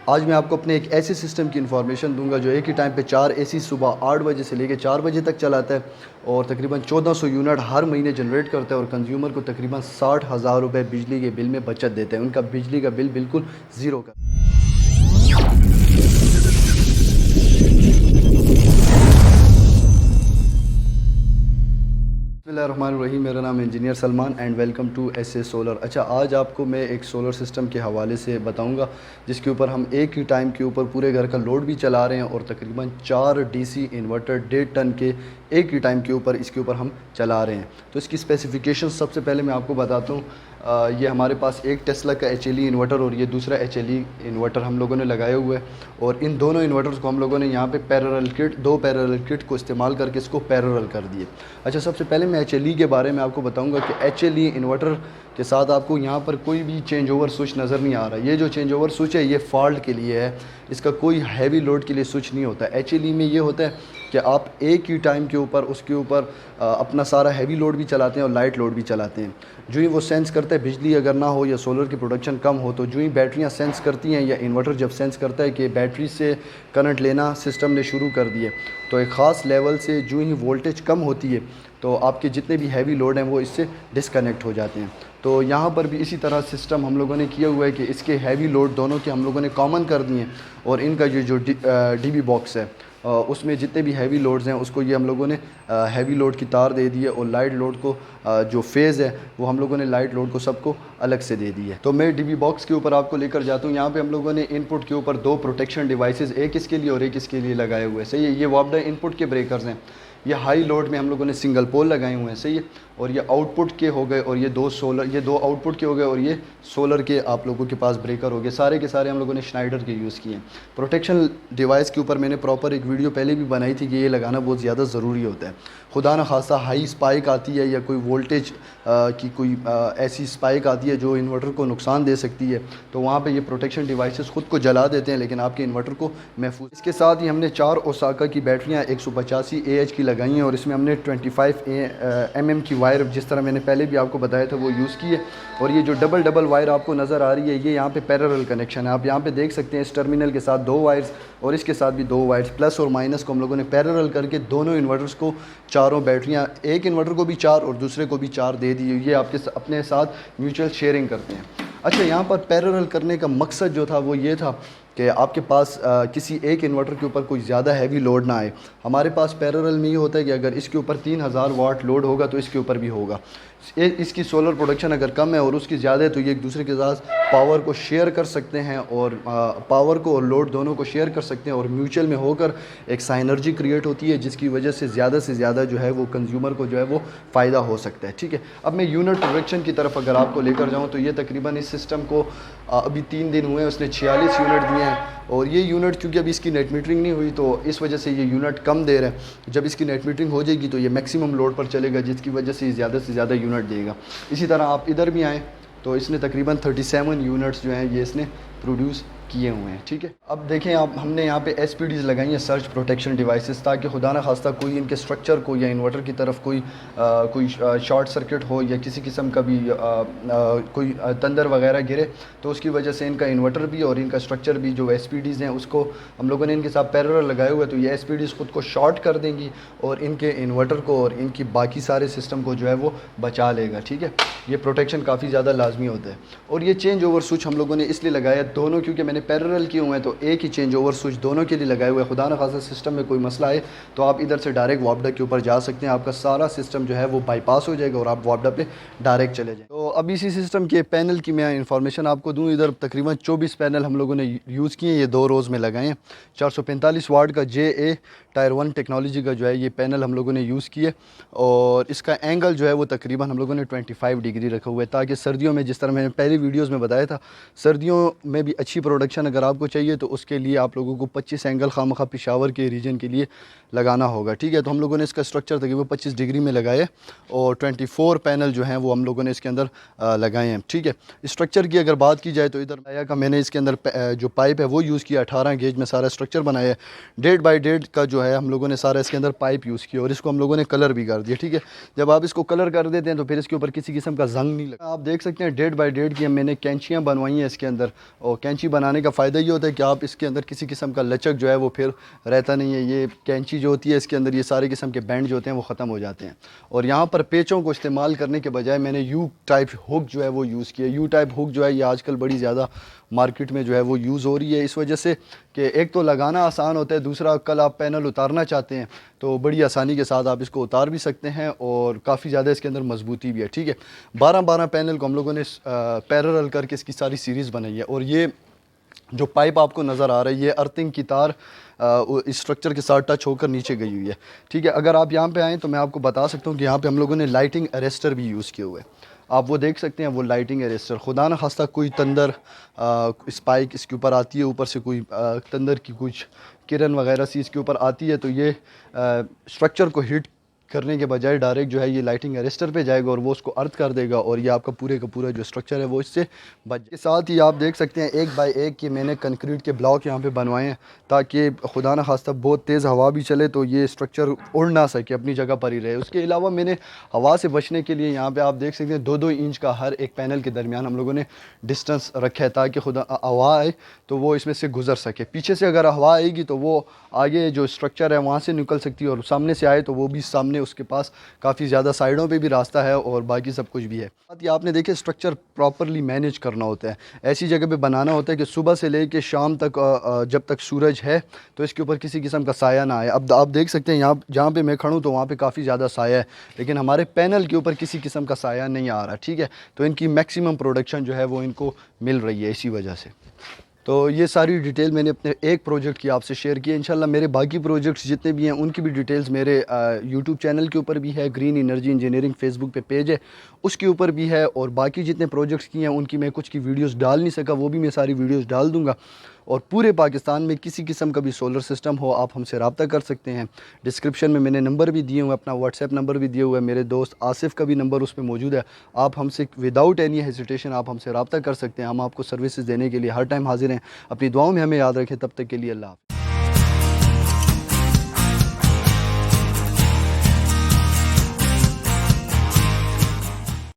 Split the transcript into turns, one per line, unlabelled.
आज मैं आपको अपने एक ऐसे सिस्टम की इन्फॉर्मेशन दूंगा जो एक ही टाइम पे 4 एसी सुबह 8 बजे से लेकर 4 बजे तक चलाता है और तकरीबन 1400 यूनिट हर महीने जनरेट करता है और कंज्यूमर को तकरीबन 60,000 रुपये बिजली के बिल में बचत देता है। उनका बिजली का बिल बिल्कुल ज़ीरो का। बिस्मिल्लाहिर्रहमानिर्रहीम, मेरा नाम engineer Salman and welcome to S A solar. अच्छा, आज आपको मैं एक सोलर सिस्टम के हवाले से बताऊंगा जिसके ऊपर हम एक ही टाइम के ऊपर पूरे घर का लोड भी चला रहे हैं और तकरीबन 4 डीसी इन्वर्टर 1.5 टन के एक ही टाइम के ऊपर इसके ऊपर हम चला रहे हैं। तो इसकी स्पेसिफिकेशन सबसे पहले मैं आपको बताता हूँ। ये हमारे पास एक टेस्ला का HLE इन्वर्टर और ये दूसरा HLE इन्वर्टर हम लोगों ने लगाया हुआ है और इन दोनों इन्वर्टर्स को हम लोगों ने यहाँ पे दो पैरेलल किट को इस्तेमाल करके इसको पैरेलल कर दिए। अच्छा, सबसे पहले मैं HLE के बारे में आपको बताऊंगा कि HLE इन्वर्टर के साथ आपको यहाँ पर कोई भी चेंज ओवर स्विच नज़र नहीं आ रहा। ये जो चेंज ओवर स्विच है ये फॉल्ट के लिए है, इसका कोई हैवी लोड के लिए स्विच नहीं होता। HLE में ये होता है कि आप एक ही टाइम के ऊपर उसके ऊपर अपना सारा हैवी लोड भी चलाते हैं और लाइट लोड भी चलाते हैं। जो ही वो सेंस करता है बिजली अगर ना हो या सोलर की प्रोडक्शन कम हो, तो जो ही बैटरियाँ सेंस करती हैं या इन्वर्टर जब सेंस करता है कि बैटरी से करंट लेना सिस्टम ने शुरू कर दिए, तो एक ख़ास लेवल से जो ही वोल्टेज कम होती है तो आपके जितने भी हैवी लोड हैं वो इससे डिस्कनेक्ट हो जाते हैं। तो यहाँ पर भी इसी तरह सिस्टम हम लोगों ने किया हुआ है कि इसके हैवी लोड दोनों के हम लोगों ने कॉमन कर दिए और इनका ये जो DB बॉक्स है उसमें जितने भी हैवी लोड्स हैं उसको ये हम लोगों ने हैवी लोड की तार दे दी है और लाइट लोड को जो फेज़ है वो हम लोगों ने लाइट लोड को सबको अलग से दे दी है। तो मैं DB बॉक्स के ऊपर आपको लेकर जाता हूँ। यहाँ पे हम लोगों ने इनपुट के ऊपर 2 प्रोटेक्शन डिवाइसेस, एक इसके लिए और एक इसके लिए लगाए हुए हैं। सही है, ये वापडा इनपुट के ब्रेकर्स हैं। ये हाई लोड में हम लोगों ने सिंगल पोल लगाए हुए हैं। सही है, और ये आउटपुट के हो गए और ये दो आउटपुट के हो गए और ये सोलर के आप लोगों के पास ब्रेकर हो गए। सारे के सारे हम लोगों ने श्नाइडर के यूज़ किए हैं। प्रोटेक्शन डिवाइस के ऊपर मैंने प्रॉपर एक वीडियो पहले भी बनाई थी कि ये लगाना बहुत ज़्यादा ज़रूरी होता है। खुदा न खासा हाई स्पाइक आती है या कोई वोल्टेज की कोई ऐसी स्पाइक आती है जो इन्वर्टर को नुकसान दे सकती है, तो वहाँ पे ये प्रोटेक्शन डिवाइसेस ख़ुद को जला देते हैं लेकिन आपके इन्वर्टर को महफूज। इसके साथ ही हमने 4 ओसाका की बैटरियाँ 185 AH की लगाई हैं और इसमें हमने 25 mm की वायर, जिस तरह मैंने पहले भी आपको बताया था, वो यूज़ की है। और ये जो डबल वायर आपको नज़र आ रही है ये यहाँ पे पैरेलल कनेक्शन है। आप यहाँ पे देख सकते हैं इस टर्मिनल के साथ 2 वायर्स और इसके साथ भी 2 वायर्स, प्लस और माइनस को हम लोगों ने पैरेलल करके दोनों इन्वर्टर्स को, चारों बैटरियाँ, एक इन्वर्टर को भी 4 और दूसरे को भी 4 दे दी। ये आपके अपने साथ म्यूचुअल शेयरिंग करते हैं। अच्छा, यहाँ पर पैरेलल करने का मकसद जो था वो ये था कि आपके पास किसी एक इन्वर्टर के ऊपर कोई ज़्यादा हैवी लोड ना आए। हमारे पास पैरेलल में ये होता है कि अगर इसके ऊपर 3000 वाट लोड होगा तो इसके ऊपर भी होगा। इसकी सोलर प्रोडक्शन अगर कम है और उसकी ज़्यादा है तो ये एक दूसरे के साथ पावर को शेयर कर सकते हैं और पावर को और लोड दोनों को शेयर कर सकते हैं और म्यूचुअल में होकर एक साइनर्जी क्रिएट होती है जिसकी वजह से ज़्यादा जो है वो कंज्यूमर को जो है वो फ़ायदा हो सकता है। ठीक है, अब मैं यूनिट प्रोडक्शन की तरफ अगर आपको लेकर जाऊँ तो ये तकरीबन इस सिस्टम को अभी 3 दिन हुए हैं, उसने 46 यूनिट दिए हैं और ये यूनिट क्योंकि अभी इसकी नेट मीटरिंग नहीं हुई तो इस वजह से ये यूनिट कम दे रहा है। जब इसकी नेट मीटरिंग हो जाएगी तो ये मैक्सिमम लोड पर चलेगा जिसकी वजह से ज़्यादा से ज़्यादा यूनिट देगा। इसी तरह आप इधर भी आएँ तो इसने तकरीबन 37 यूनिट्स जो हैं ये इसने प्रोड्यूस किए हुए हैं। ठीक है, अब देखें आप, हमने यहाँ पे SPDs लगाई हैं, सर्च प्रोटेक्शन डिवाइसेस, ताकि खुदा न खास्ता कोई इनके स्ट्रक्चर को या इन्वर्टर की तरफ कोई शॉर्ट सर्किट हो या किसी किस्म का भी कोई तंदर वगैरह गिरे तो उसकी वजह से इनका इन्वर्टर भी और इनका स्ट्रक्चर भी जो SPDs हैं उसको हम लोगों ने इनके साथ पैरेलल लगाए हुए, तो ये SPDs ख़ुद को शॉर्ट कर देंगी और इनके इन्वर्टर को और इनकी बाकी सारे सिस्टम को जो है वो बचा लेगा। ठीक है, ये प्रोटेक्शन काफ़ी ज़्यादा लाजमी होता है। और ये चेंज ओवर स्विच हम लोगों ने इसलिए लगाया दोनों, क्योंकि मैंने पैरेलल किए हुए हैं तो एक ही चेंज ओवर स्विच दोनों के लिए लगाए हुए हैं। खुदा न खासा सिस्टम में कोई मसला है तो आप इधर से डायरेक्ट वापडा के ऊपर जा सकते हैं, आपका सारा सिस्टम जो है वो बाईपास हो जाएगा और आप वापडा पे डायरेक्ट चले जाएँ। तो अब इसी सिस्टम के पैनल की मैं इंफॉर्मेशन आपको दूँ। इधर तकरीबन 24 पैनल हम लोगों ने यूज़ किए, ये 2 रोज़ में लगाए हैं। 445 वाट का JA टायर 1 टेक्नोलॉजी का जो है ये पैनल हम लोगों ने यूज़ किए और इसका एंगल जो है वो तकरीबन हम लोगों ने 25 डिग्री रखा हुआ है, ताकि सर्दियों में, जिस तरह मैंने पहले वीडियोस में बताया था, सर्दियों में भी अच्छी प्रोडक्शन अगर आपको चाहिए तो उसके लिए आप लोगों को 25 एंगल खामखा पेशावर के रीजन के लिए लगाना होगा। ठीक है, तो हम लोगों ने इसका स्ट्रक्चर तकरीबन 25 डिग्री में लगाए और 24 पैनल जो हैं वो हम लोगों ने इसके अंदर लगाए हैं। ठीक है, स्ट्रक्चर की अगर बात की जाए तो इधर आया का मैंने इसके अंदर जो पाइप है वो यूज़ किया, 18 गेज में सारा स्ट्रक्चर बनाया है। 1.5 बाई 1.5 का जो है हम लोगों ने सारा इसके अंदर पाइप यूज़ किया और इसको हम लोगों ने कलर भी कर दिया। ठीक है, जब आप इसको कलर कर देते हैं तो फिर इसके ऊपर किसी किस्म का जंग नहीं लगता। आप देख सकते हैं 1.5 बाई 1.5 की मैंने कैंचियाँ बनवाई हैं इसके अंदर और कैंची बनाने लगाने का फ़ायदा ये होता है कि आप इसके अंदर किसी किस्म का लचक जो है वो फिर रहता नहीं है। ये कैंची जो होती है इसके अंदर ये सारे किस्म के बैंड जो होते हैं वो ख़त्म हो जाते हैं। और यहाँ पर पेचों को इस्तेमाल करने के बजाय मैंने यू टाइप हुक जो है वो यूज़ किया। यू टाइप हुक जो है ये आजकल बड़ी ज़्यादा मार्केट में जो है वो यूज़ हो रही है, इस वजह से कि एक तो लगाना आसान होता है, दूसरा कल आप पैनल उतारना चाहते हैं तो बड़ी आसानी के साथ आप इसको उतार भी सकते हैं और काफ़ी ज़्यादा इसके अंदर मजबूती भी है। ठीक है, 12-12 पैनल को हम लोगों ने पैरेलल करके इसकी सारी सीरीज़ बनाई है। और ये जो पाइप आपको नज़र आ रहा है ये अर्थिंग की तार इस स्ट्रक्चर के साथ टच होकर नीचे गई हुई है। ठीक है, अगर आप यहाँ पे आएँ तो मैं आपको बता सकता हूँ कि यहाँ पे हम लोगों ने लाइटिंग अरेस्टर भी यूज़ किए हुए हैं। आप वो देख सकते हैं, वो लाइटिंग अरेस्टर, खुदा न खास्ता कोई तंदर स्पाइक इसके ऊपर आती है, ऊपर से कोई तंदर की कुछ किरण वगैरह सी इसके ऊपर आती है तो ये स्ट्रक्चर को हिट करने के बजाय डायरेक्ट जो है ये लाइटिंग अरेस्टर पे जाएगा और वो उसको अर्थ कर देगा और ये आपका पूरे का पूरा जो स्ट्रक्चर है वो इससे बच। के साथ ही आप देख सकते हैं एक बाय एक कि मैंने कंक्रीट के ब्लॉक यहाँ पे बनवाए हैं ताकि खुदा न खास्ता बहुत तेज़ हवा भी चले तो ये स्ट्रक्चर उड़ ना सके, अपनी जगह पर ही रहे। उसके अलावा मैंने हवा से बचने के लिए यहाँ पर आप देख सकते हैं 2-2 इंच का हर एक पैनल के दरमियान हम लोगों ने डिस्टेंस रखा है ताकि खुदा हवा आए तो वो इसमें से गुजर सके। पीछे से अगर हवा आएगी तो वो आगे जो स्ट्रक्चर है वहाँ से निकल सकती है और सामने से आए तो वो भी सामने उसके पास काफ़ी ज़्यादा साइडों पे भी रास्ता है और बाकी सब कुछ भी है। ये आपने देखे स्ट्रक्चर प्रॉपरली मैनेज करना होता है, ऐसी जगह पे बनाना होता है कि सुबह से लेके शाम तक जब तक सूरज है तो इसके ऊपर किसी किस्म का साया ना आए। अब आप देख सकते हैं यहाँ जहाँ पे मैं खड़ूँ तो वहाँ पे काफ़ी ज़्यादा साया है, लेकिन हमारे पैनल के ऊपर किसी किस्म का साया नहीं आ रहा। ठीक है, तो इनकी मैक्सिमम प्रोडक्शन जो है वो इनको मिल रही है इसी वजह से। तो ये सारी डिटेल मैंने अपने एक प्रोजेक्ट की आपसे शेयर की है। इंशाल्लाह मेरे बाकी प्रोजेक्ट्स जितने भी हैं उनकी भी डिटेल्स मेरे यूट्यूब चैनल के ऊपर भी है, ग्रीन एनर्जी इंजीनियरिंग फेसबुक पे पेज है उसके ऊपर भी है, और बाकी जितने प्रोजेक्ट्स किए हैं उनकी मैं कुछ की वीडियोस डाल नहीं सका, वो भी मैं सारी वीडियोस डाल दूँगा। और पूरे पाकिस्तान में किसी किस्म का भी सोलर सिस्टम हो आप हमसे रब्ता कर सकते हैं। डिस्क्रिप्शन में मैंने नंबर भी दिए हुए हैं, अपना व्हाट्सएप नंबर भी दिया हुआ है, मेरे दोस्त आसिफ का भी नंबर उस पर मौजूद है। आप हमसे विदाउट एनी हेजिटेशन आप हमसे रब्ता कर सकते हैं, हम आपको सर्विसेज देने के लिए हर टाइम हाजिर हैं। अपनी दुआओं में हमें याद रखें, तब तक के लिए अल्लाह।